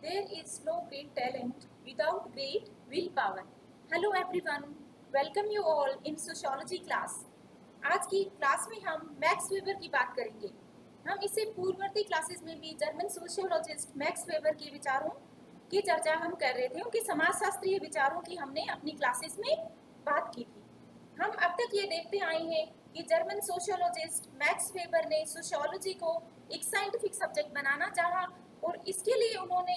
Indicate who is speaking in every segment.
Speaker 1: There is no great talent without great willpower. Hello everyone, welcome you all in sociology class. आज की class में हम max weber की बात करेंगे। हम इससे पूर्ववर्ती क्लासेस में भी जर्मन सोशियोलॉजिस्ट मैक्स वेबर के विचारों की चर्चा हम कर रहे थे। उनके समाजशास्त्रीय विचारों की हमने अपनी क्लासेस में बात की थी। हम अब तक ये देखते आए हैं कि जर्मन सोशियोलॉजिस्ट मैक्स वेबर ने सोशियोलॉजी को एक साइंटिफिक सब्जेक्ट बनाना चाहा और इसके लिए उन्होंने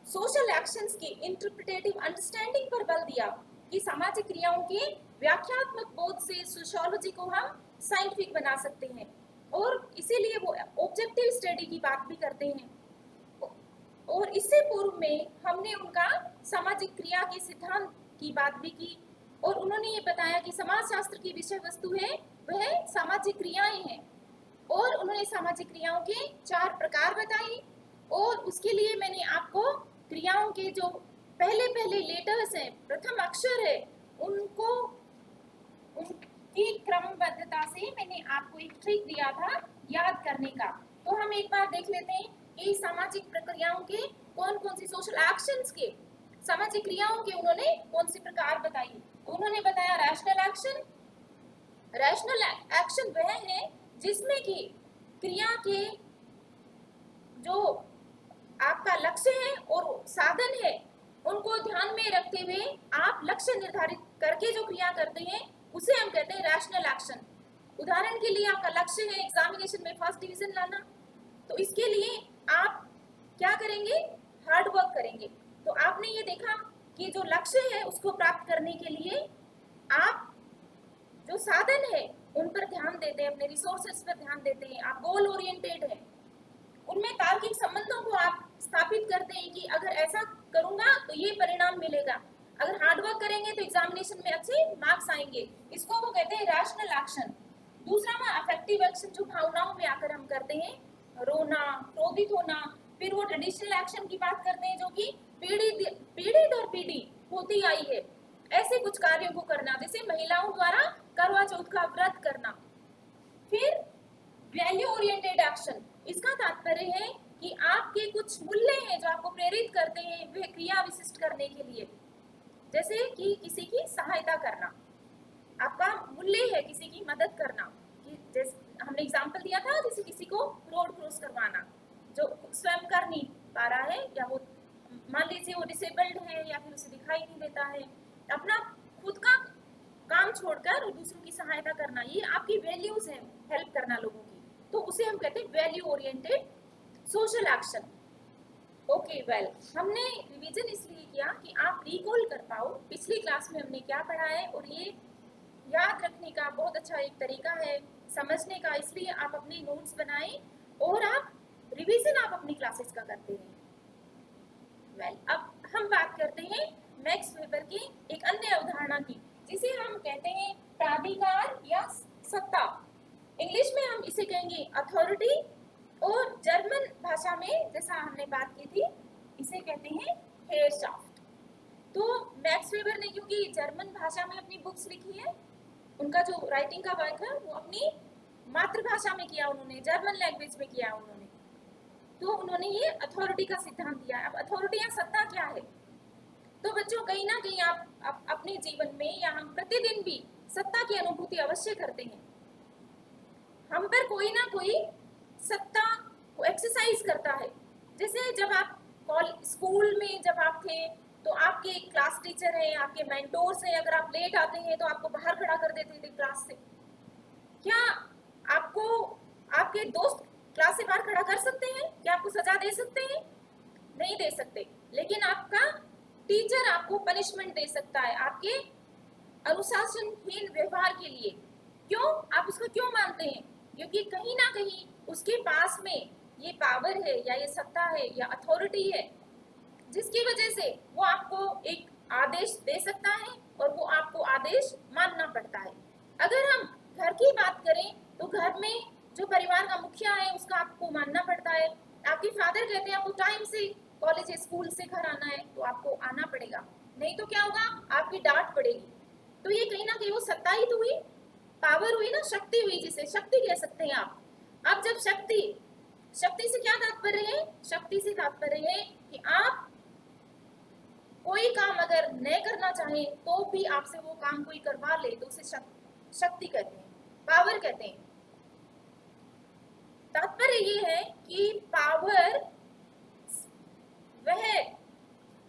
Speaker 1: सोशल एक्शंस की इंटरप्रिटेटिव अंडरस्टैंडिंग पर बल दिया कि सामाजिक क्रियाओं के व्याख्यात्मक बोध से सोशियोलॉजी को हम साइंटिफिक बना सकते हैं और इसीलिए वो ऑब्जेक्टिव स्टडी की बात भी करते हैं। और इससे पूर्व में हमने उनका सामाजिक क्रिया के सिद्धांत की बात भी की और उन्होंने ये बताया कि समाजशास्त्र की विषय वस्तु है वह सामाजिक क्रियाएं हैं और उन्होंने सामाजिक क्रियाओं के 4 प्रकार बताए और उसके लिए मैंने आपको क्रियाओं के जो पहले लेटर्स हैं, प्रथम अक्षर है, उनको उनकी क्रमबद्धता से मैंने आपको एक ट्रिक दिया था याद करने का। तो हम एक बार देख लेते हैं कि सामाजिक प्रक्रियाओं के कौन कौन सी सोशल एक्शंस के सामाजिक क्रियाओं के उन्होंने कौन सी प्रकार बताई। उन्होंने बताया रैशनल एक्शन। रैशनल एक्शन वह है जिसमें कि क्रिया के जो आपका लक्ष्य है और साधन है उनको ध्यान में रखते हुए आप लक्ष्य निर्धारित करके जो क्रिया करते हैं उसे हम कहते हैं रैशनल एक्शन। उदाहरण के लिए आपका लक्ष्य है एग्जामिनेशन में फर्स्ट डिवीजन लाना, तो इसके लिए आप क्या करेंगे, हार्ड वर्क करेंगे। तो आपने ये देखा कि जो लक्ष्य है उसको प्राप्त करने के लिए आप जो साधन है उन पर ध्यान देते हैं, अपने रिसोर्सेज पर ध्यान देते हैं, आप गोल ओरिएंटेड है, उनमें तार्किक संबंधों को आप स्थापित करते हैं कि अगर ऐसा करूंगा तो ये परिणाम मिलेगा, अगर हार्ड वर्क करेंगे तो एग्जामिनेशन में अच्छे मार्क्स आएंगे। इसको वो कहते हैं रैशनल एक्शन। दूसरा में अफेक्टिव एक्शन, जो भावनाओं में आकर हम करते हैं, रोना, क्रोधित होना। फिर वो ट्रेडिशनल एक्शन की बात करते हैं जो कि पीढ़ी दर पीढ़ी होती आई है, ऐसे कुछ कार्यों को करना, जैसे महिलाओं द्वारा करवा चौथ का व्रत करना। फिर वैल्यू ओरिएंटेड एक्शन, इसका तात्पर्य है कि आपके कुछ मूल्य हैं जो आपको प्रेरित करते हैं वह क्रिया विशिष्ट करने के लिए, जैसे कि किसी की सहायता करना, आपका मूल्य है किसी की मदद करना, कि जैसे हमने एग्जांपल दिया था, जैसे किसी को रोड क्रॉस करवाना जो स्वयं कर नहीं पा रहा है, या वो मान लीजिए वो डिसेबल्ड है या फिर उसे दिखाई नहीं देता है, अपना खुद का काम छोड़कर और दूसरों की सहायता करना, ये आपकी वैल्यूज है, हेल्प करना लोगों की, तो उसे हम कहते हैं value oriented social action. Okay well, हमने रिवीजन इसलिए किया कि आप रिकॉल कर पाओ पिछली क्लास में हमने क्या पढ़ा है, और ये याद रखने का बहुत अच्छा एक तरीका है समझने का, इसलिए आप अपने नोट्स बनाएं और आप रिवीजन आप अपनी क्लासेस का करते हैं। वेल, अब हम बात करते हैं मैक्स वेबर की एक अन्य अवधारणा की, जिसे हम कहते हैं प्राधिकार या सत्ता। इंग्लिश में हम इसे कहेंगे अथॉरिटी, और जर्मन भाषा में जैसा हमने बात की थी इसे कहते हैं हेयरशाफ्ट। तो मैक्स वेबर ने क्योंकि जर्मन भाषा में अपनी बुक्स लिखी है, उनका जो राइटिंग का वर्क है वो अपनी मातृभाषा में किया, उन्होंने जर्मन लैंग्वेज में किया उन्होंने, तो उन्होंने ये अथॉरिटी का सिद्धांत दिया। अब अथॉरिटी या सत्ता क्या है, तो बच्चों कहीं ना कहीं आप अपने जीवन में या हम प्रतिदिन भी सत्ता की अनुभूति अवश्य करते हैं। हम पर कोई ना कोई सत्ता को एक्सरसाइज करता है। जैसे जब आप स्कूल में जब आप थे तो आपके क्लास टीचर हैं, आपके मेंटोर्स हैं, अगर आप लेट आते हैं तो आपको बाहर खड़ा कर देते थे क्लास से। क्या आपको आपके दोस्त क्लास से बाहर खड़ा कर सकते हैं? क्या आपको सजा दे सकते हैं? नहीं दे सकते, लेकिन आपका टीचर आपको पनिशमेंट दे सकता है आपके अनुशासनहीन व्यवहार के लिए। क्यों? आप उसको क्यों मानते हैं? क्योंकि कहीं ना कहीं उसके पास में ये पावर है या ये सत्ता है या अथॉरिटी है, जिसकी वजह से वो आपको एक आदेश दे सकता है और वो आपको आदेश मानना पड़ता है। अगर हम घर की बात करें तो घर में जो परिवार का मुखिया है उसका आपको मानना पड़ता है। आपके फादर कहते हैं आपको टाइम से कॉलेज स्कूल से घर आना है तो आपको आना पड़ेगा, नहीं तो क्या होगा, आपकी डांट पड़ेगी। तो ये कहीं ना कहीं वो सत्ता ही तो हुई, पावर हुई ना, शक्ति हुई, जिसे शक्ति कह सकते हैं आप। अब जब शक्ति से क्या तात्पर्य है, शक्ति से तात्पर्य है कि आप कोई काम अगर न करना चाहें तो भी आपसे वो काम कोई करवा ले तो उसे शक्ति कहते हैं, पावर कहते हैं। तात्पर्य ये है कि पावर वह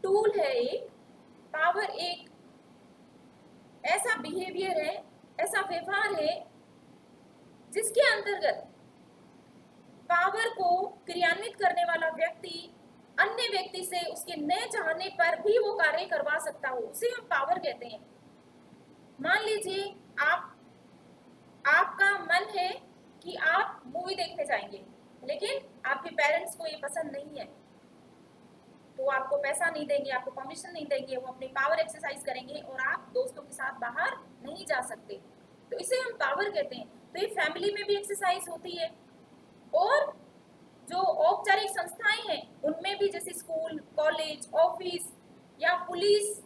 Speaker 1: टूल है, एक पावर एक ऐसा बिहेवियर है, ऐसा व्यवहार है जिसके अंतर्गत पावर को क्रियान्वित करने वाला व्यक्ति अन्य व्यक्ति से उसके न चाहने पर भी वो कार्य करवा सकता हो, उसे हम पावर कहते हैं। मान लीजिए आपका मन है कि आप मूवी देखने जाएंगे, लेकिन आपके पेरेंट्स को ये पसंद नहीं है, तो आपको पैसा नहीं देंगे, आपको परमिशन नहीं देंगे, वो अपनी पावर एक्सरसाइज करेंगे और आप दोस्तों के साथ बाहर नहीं जा सकते, तो इसे हम पावर कहते हैं। तो ये फैमिली में भी एक्सरसाइज होती है और जो औपचारिक संस्थाएं हैं उनमें भी, जैसे स्कूल, कॉलेज, ऑफिस या पुलिस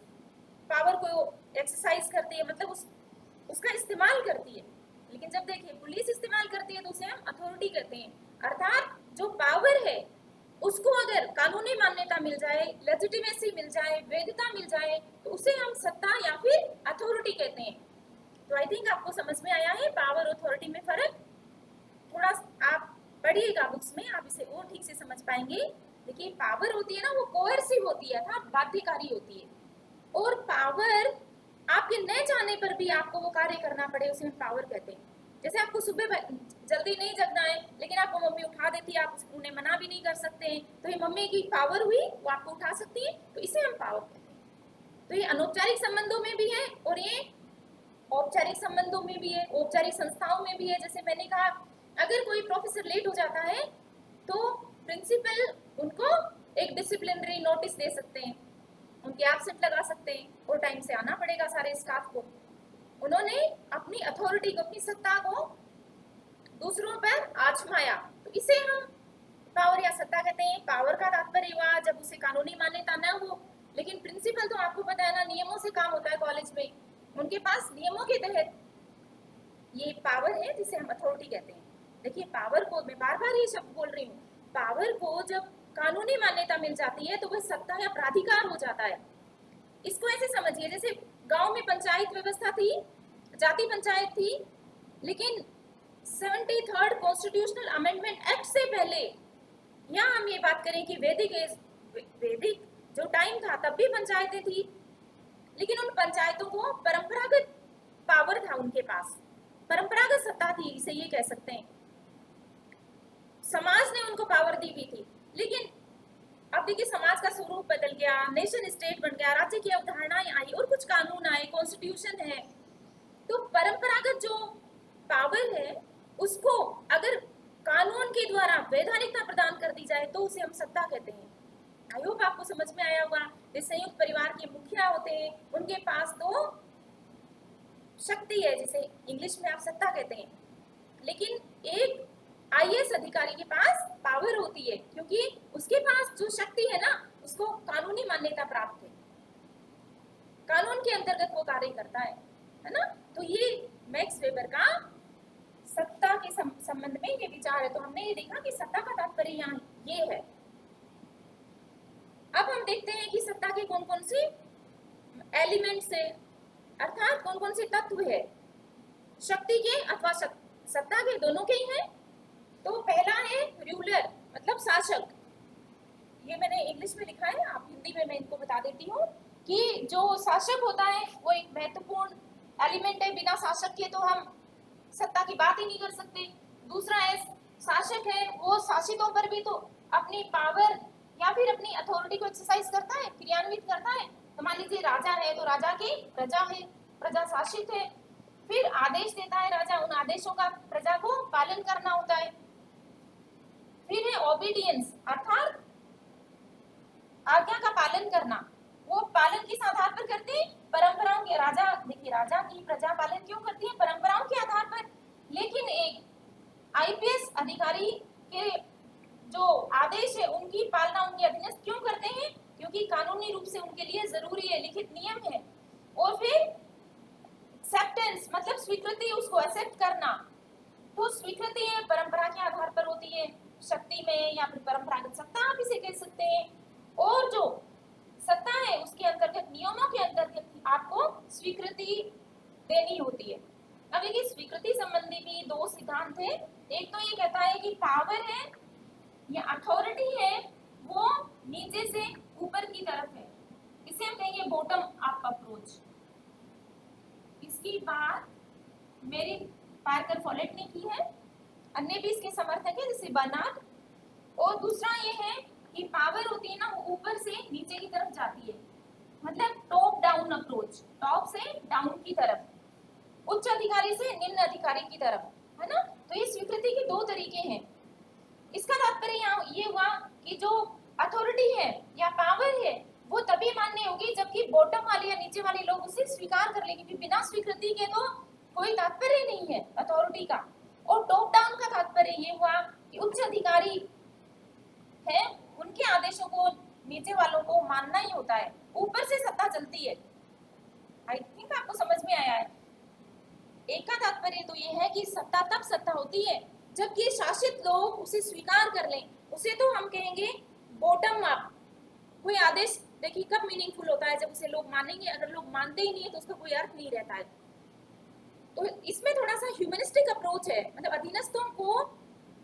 Speaker 1: पावर को एक्सरसाइज करती है, मतलब उसका इस्तेमाल करती है। लेकिन जब देखिए पुलिस इस्तेमाल करती है तो उसे हम अथॉरिटी कहते हैं, अर्थात जो पावर है उसको अगर कानूनी मान्यता मिल जाए, लेजिटिमेसी मिल जाए, वैधता मिल जाए, तो उसे हम सत्ता या फिर अथॉरिटी कहते हैं। तो आई थिंक आपको समझ में आया है पावर और अथॉरिटी में फर्क। थोड़ा आप पढ़िएगा बुक्स में, आप इसे और ठीक से समझ पाएंगे। देखिए पावर होती है ना, वो कोएर्सिव होती है, अर्थात बाध्यकारी होती है, और पावर आपके न चाहने पर भी आपको वो कार्य करना पड़े उसे हम पावर कहते हैं। जैसे आपको सुबह जल्दी नहीं जगना है, लेकिन आपको मम्मी उठा देती है, आप उन्हें मना भी नहीं कर सकते हैं, तो ये मम्मी की पावर हुई, वो आपको उठा सकती है, तो इसे हम पावर कहते हैं। तो ये अनौपचारिक संबंधों में भी है और ये औपचारिक संबंधों में भी है, औपचारिक संस्थाओं में भी है। जैसे मैंने कहा, अगर कोई प्रोफेसर लेट हो जाता है तो प्रिंसिपल उनको एक डिसिप्लिनरी नोटिस दे सकते हैं, उनके एब्सेंट लगा सकते हैं और टाइम से आना पड़ेगा सारे स्टाफ को। उन्होंने अपनी अथॉरिटी को, अपनी सत्ता को दूसरों पर आजमाया, तो इसे हम पावर या सत्ता कहते हैं। पावर का तात्पर्य हुआ जब उसे कानूनी मान्यता न हो, लेकिन प्रिंसिपल तो आपको पता है ना, नियमों से काम होता है कॉलेज में, उनके पास नियमों के तहत ये पावर है जिसे हम अथॉरिटी कहते हैं। देखिए पावर को, मैं बार बार ये शब्द बोल रही हूँ, पावर को जब कानूनी मान्यता मिल जाती है तो वह सत्ता या प्राधिकार हो जाता है। इसको ऐसे समझिए, जैसे गांव में पंचायत व्यवस्था थी, जाति पंचायत थी, लेकिन 73rd कॉन्स्टिट्यूशनल अमेंडमेंट एक्ट से पहले, या हम ये बात करें कि वैदिक जो टाइम था तब भी पंचायतें थी, लेकिन उन पंचायतों को परंपरागत पावर था, उनके पास परंपरागत सत्ता थी, इसे ये कह सकते हैं। समाज ने उनको पावर दी हुई थी, लेकिन अब देखिए समाज का स्वरूप बदल गया, नेशन स्टेट बन गया, राज्य की अवधारणाएं आई और कुछ कानून आए, कॉन्स्टिट्यूशन है, तो परंपरागत जो पावर है उसको अगर कानून के द्वारा वैधानिकता प्रदान कर दी जाए तो उसे हम सत्ता कहते हैं। आई होप आपको समझ में आया होगा। जैसे संयुक्त परिवार के मुखिया होते हैं, उनके पास तो शक्ति है, जिसे इंग्लिश में आप सत्ता कहते हैं, लेकिन एक आईएएस अधिकारी के पास पावर होती है, क्योंकि उसके पास जो शक्ति है ना, उसको कानूनी मान्यता प्राप्त है, कानून के अंतर्गत वो कार्य करता है ना। तो ये मैक्स वेबर का सत्ता के संबंध में ये विचार है। तो हमने ये देखा कि सत्ता का तात्पर्य यहाँ ये है। अब हम देखते हैं कि सत्ता के कौन कौन से एलिमेंट्स है, अर्थात कौन कौन से तत्व है, शक्ति के अथवा सत्ता के, दोनों के ही हैं। तो पहला है रूलर, मतलब शासक। ये मैंने इंग्लिश में लिखा है, आप हिंदी में मैं इनको बता देती हूँ कि जो शासक होता है वो एक महत्वपूर्ण एलिमेंट है, बिना शासक के तो हम सत्ता की बात ही नहीं कर सकते। दूसरा है शासक है, वो शासितों पर भी तो अपनी पावर या फिर अपनी अथॉरिटी को एक्सरसाइज करता है, क्रियान्वित करता है। तो मान लीजिए राजा है, तो राजा की प्रजा है, प्रजा शासित है, फिर आदेश देता है राजा, उन आदेशों का प्रजा को पालन करना होता है। फिर है ओबीडियंस, अर्थात आज्ञा का पालन करना। वो पालन किस आधार पर करते हैं? परंपराओं के। राजा, देखिए राजा की प्रजा पालन क्यों करती है? परंपराओं के आधार पर। लेकिन एक आईपीएस अधिकारी के जो आदेश है उनकी पालना उनके अधीनस्थ क्यों करते हैं? क्योंकि कानूनी रूप से उनके लिए जरूरी है, लिखित नियम है। और फिर एक्सेप्टेंस, मतलब स्वीकृति, उसको एक्सेप्ट करना। तो स्वीकृति है परंपरा के आधार पर होती है, शक्ति में या फिर परंपरागत सत्ता आप इसे कह अथॉरिटी है वो नीचे से ऊपर की तरफ है, इसे हम कहेंगे बॉटम अप अप्रोच। इसकी बात मेरी पार्कर फॉलेट ने की है, अन्य भी इसके समर्थक है जैसे बर्नार्ड। और दूसरा ये है कि पावर होती है ना वो ऊपर से नीचे की तरफ जाती है, मतलब टॉप डाउन अप्रोच, टॉप से डाउन की तरफ, उच्च अधिकारी से निम्न अधिकारी की तरफ, है ना। तो ये स्वीकृति के दो तरीके हैं। इसका तात्पर्य यहाँ ये हुआ कि जो अथॉरिटी है या पावर है वो तभी मान्य होगी जबकि बॉटम वाले या नीचे वाले लोग उसे स्वीकार कर ले, क्योंकि बिना स्वीकृति के तो कोई तात्पर्य नहीं है अथॉरिटी का। और टॉप डाउन का तात्पर्य ये हुआ कि उच्च अधिकारी है उनके आदेशों को नीचे वालों को मानना ही होता है, ऊपर से सत्ता चलती है। आई थिंक आपको समझ में आया है। एक का तात्पर्य तो ये है कि सत्ता तब सत्ता होती है जबकि शासित लोग उसे स्वीकार कर लें, उसे तो हम कहेंगे बॉटम अप। कोई आदेश देखिए कब मीनिंगफुल होता है, जब उसे लोग मानेंगे, अगर लोग मानते ही नहीं है तो उसका कोई अर्थ नहीं रहता है। तो इसमें थोड़ा सा ह्यूमनिस्टिक अप्रोच है, मतलब अधीनस्थों को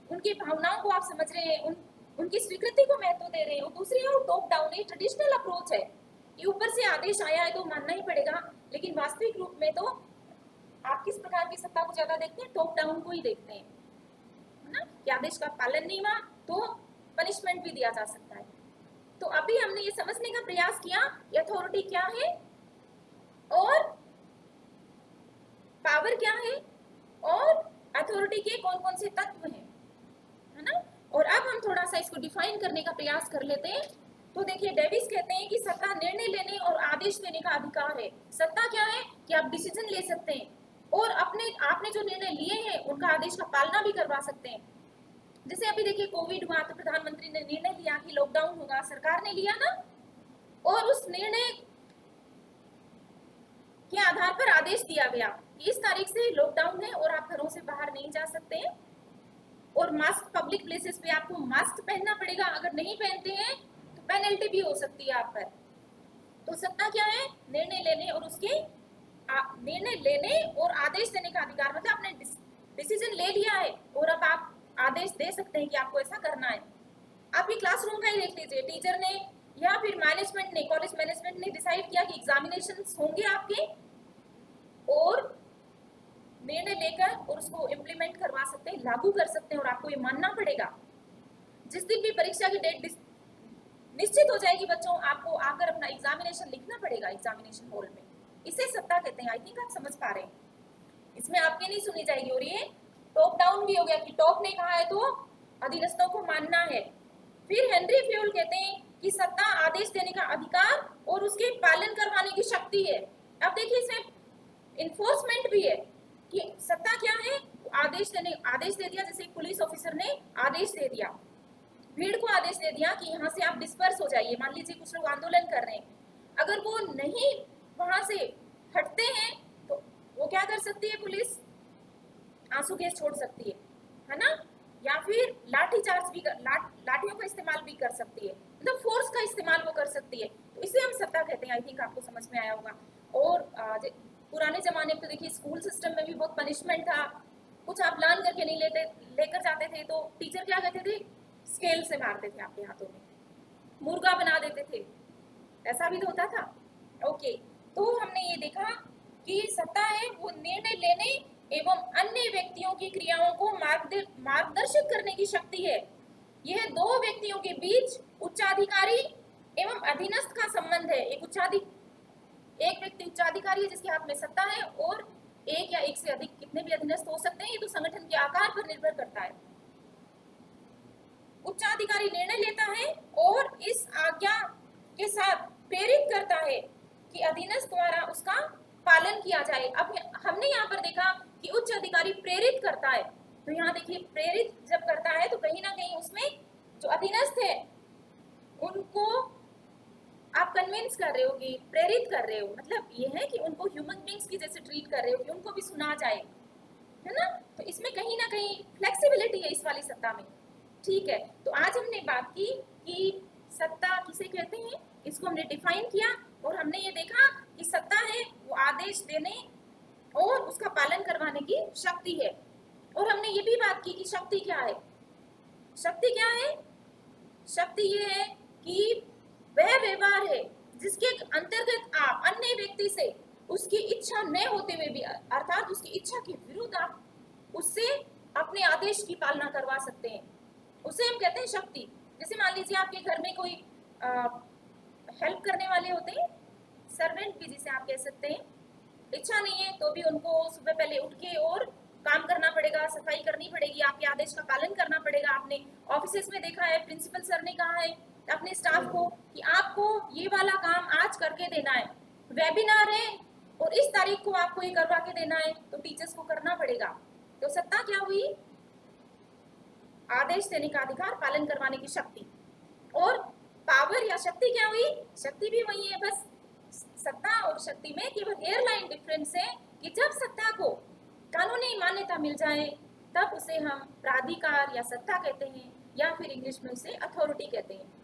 Speaker 1: उनकी भावनाओं को आप समझ रहे हैं, उनकी स्वीकृति को महत्व दे रहे हैं। और दूसरी है टॉप डाउन, ये ट्रेडिशनल अप्रोच है, ये ऊपर से आदेश आया है तो मानना ही पड़ेगा, लेकिन वास्तविक रूप में तो आप किस प्रकार की सत्ता को ज्यादा देखते हैं, टॉप डाउन को ही देखते हैं, है ना। कि आदेश का पालन नहीं हुआ तो पनिशमेंट भी दिया जा सकता है। तो अभी हमने ये समझने का प्रयास किया कि अथॉरिटी क्या है और पावर क्या है और अथॉरिटी के कौन कौन से तत्व हैं, है ना। और अब हम थोड़ा सा इसको डिफाइन करने का प्रयास कर लेते हैं। तो देखिए डेविस कहते हैं कि सत्ता निर्णय लेने और आदेश देने का अधिकार है। सत्ता क्या है कि आप डिसीजन ले सकते हैं और आपने जो निर्णय लिए हैं उनका आदेश का पालना भी करवा सकते हैं। जैसे अभी देखिए कोविड हुआ तो प्रधानमंत्री ने निर्णय लिया कि लॉकडाउन होगा, सरकार ने लिया ना, और उस निर्णय के आधार पर आदेश दिया गया कि इस तारीख से लॉकडाउन है और आप घरों से बाहर नहीं जा सकते हैं, और मास्क पब्लिक प्लेसेस पे आपको मास्क पहनना पड़ेगा, अगर नहीं पहनते हैं तो पेनल्टी भी हो सकती है आप पर। तो सत्ता क्या है, निर्णय लेने और उसके निर्णय लेने और आदेश देने का अधिकार, मतलब आपने डिसीजन ले लिया है और अब आप आदेश दे सकते हैं कि आपको ऐसा करना है। आप ये क्लासरूम का ही देख लीजिए, टीचर ने या फिर मैनेजमेंट ने, कॉलेज मैनेजमेंट ने डिसाइड किया कि एग्जामिनेशंस होंगे आपके, और निर्णय लेकर और उसको इम्प्लीमेंट करवा सकते हैं, लागू कर सकते हैं, और आपको ये मानना पड़ेगा। जिस दिन भी परीक्षा की डेट निश्चित हो जाएगी बच्चों, आपको आकर अपना एग्जामिनेशन लिखना पड़ेगा एग्जामिनेशन हॉल में। इसे सत्ता कहते हैं। आई थिंक आप समझ पा रहे हैं, इसमें आपकी नहीं सुनी जाएगी। और ये टॉप डाउन भी हो गया कि टॉप ने कहा है तो अधीनस्थों को मानना है। फिर हेनरी फ्यूल कहते हैं कि सत्ता आदेश देने का अधिकार और उसके पालन करवाने की शक्ति है। अब देखिए इसमें इन्फोर्समेंट भी है कि सत्ता क्या है, आदेश दे दिया, जैसे पुलिस ऑफिसर ने आदेश दे दिया, भीड़ को आदेश दे दिया कि यहाँ से आप डिस्पर्स हो जाइए। मान लीजिए कुछ लोग आंदोलन कर रहे हैं, अगर वो नहीं वहां से हटते हैं तो वो क्या कर सकती है, पुलिस आंसू गैस छोड़ सकती है ना, या फिर लाठी चार्ज भी लाठियों का इस्तेमाल भी कर सकती है, मतलब फोर्स का इस्तेमाल वो कर सकती है। तो इसे हम सत्ता कहते हैं। आई थिंक आपको समझ में आया होगा। और पुराने जमाने में तो देखिए स्कूल सिस्टम में भी बहुत पनिशमेंट था, कुछ आप लान करके नहीं लेकर जाते थे तो टीचर क्या कहते थे, स्केल से मारते थे आपके हाथों में, मुर्गा बना देते थे, ऐसा भी तो होता था। ओके, तो हमने ये देखा कि सत्ता है वो निर्णय लेने एवं अन्य व्यक्तियों की क्रियाओं को मार्गदर्शित करने की शक्ति है। यह दो व्यक्तियों के बीच उच्चाधिकारी एवं अधीनस्थ का संबंध है। एक व्यक्ति उच्चाधिकारी है जिसके हाथ में सत्ता है, और एक या एक से अधिक कितने भी अधीनस्थ हो सकते हैं, ये तो संगठन के आकार पर निर्भर करता है। उच्चाधिकारी निर्णय लेता है और इस आज्ञा के साथ प्रेरित करता है कि अधीनस्थ द्वारा उसका पालन किया जाए। अब हमने यहाँ पर देखा कि उच्च अधिकारी प्रेरित करता है, तो यहाँ देखिए प्रेरित जब करता है तो कहीं ना कहीं उसमें जो अधीनस्थ है उनको आप कन्विंस कर रहे हो कि प्रेरित कर रहे हो, मतलब ये है कि उनको ह्यूमन बींग्स की जैसे ट्रीट कर रहे हो कि उनको भी सुना जाए, है ना। तो इसमें कहीं ना कहीं फ्लेक्सिबिलिटी है इस वाली सत्ता में। ठीक है, तो आज हमने बात की कि सत्ता किसे कहते हैं, इसको हमने डिफाइन किया, और हमने ये देखा कि सत्ता है वो आदेश देने और उसका पालन करवाने की शक्ति है। और हमने ये भी बात की कि शक्ति क्या है, शक्ति क्या है, शक्ति ये है कि वह व्यवहार है जिसके अंतर्गत आप अन्य व्यक्ति से उसकी इच्छा न होते हुए भी, अर्थात उसकी इच्छा के विरुद्ध आप उससे अपने आदेश की पालना करवा सकते हैं, उसे हम कहते हैं शक्ति। जैसे मान लीजिए आपके घर में कोई हेल्प करने वाले होते हैं, सर्वेंट भी जिसे आप कह सकते हैं, इच्छा नहीं है तो भी उनको सुबह पहले उठ के और काम करना पड़ेगा, सफाई करनी पड़ेगी, आपके आदेश का पालन करना पड़ेगा। आपने ऑफिस में देखा है, प्रिंसिपल सर ने कहा है अपने स्टाफ को कि आपको ये वाला काम आज करके देना है, वेबिनार है और इस तारीख को आपको ये करवा के देना है, तो टीचर्स को करना पड़ेगा। तो सत्ता क्या हुई? आदेश देने का अधिकार, पालन करवाने की शक्ति। और पावर या शक्ति क्या हुई? शक्ति भी वही है, बस सत्ता और शक्ति में केवल हेयरलाइन डिफरेंस है कि जब सत्ता को कानूनी मान्यता मिल जाए तब उसे हम प्राधिकार या सत्ता कहते हैं, या फिर इंग्लिश में उसे अथॉरिटी कहते हैं।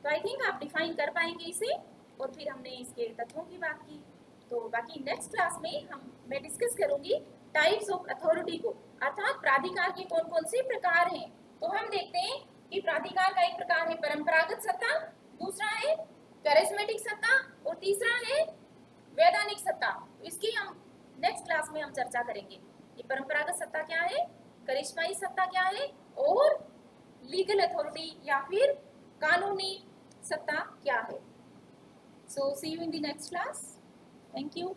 Speaker 1: तो आई थिंक आप डिफाइन कर पाएंगे इसे। और फिर हमने इसके तत्वों की बात की। तो बाकी नेक्स्ट क्लास में मैं डिस्कस करूंगी टाइप्स ऑफ अथॉरिटी को, अर्थात प्राधिकार के कौन कौन से प्रकार हैं। तो हम देखते हैं कि प्राधिकार का एक प्रकार है परंपरागत सत्ता, दूसरा है कैरिस्मेटिक सत्ता और तीसरा है वैधानिक सत्ता। इसकी हम नेक्स्ट क्लास में हम चर्चा करेंगे कि परंपरागत सत्ता क्या है, करिश्माई सत्ता क्या है और लीगल अथॉरिटी या फिर कानूनी सत्ता क्या है। So see you in the next class. Thank you.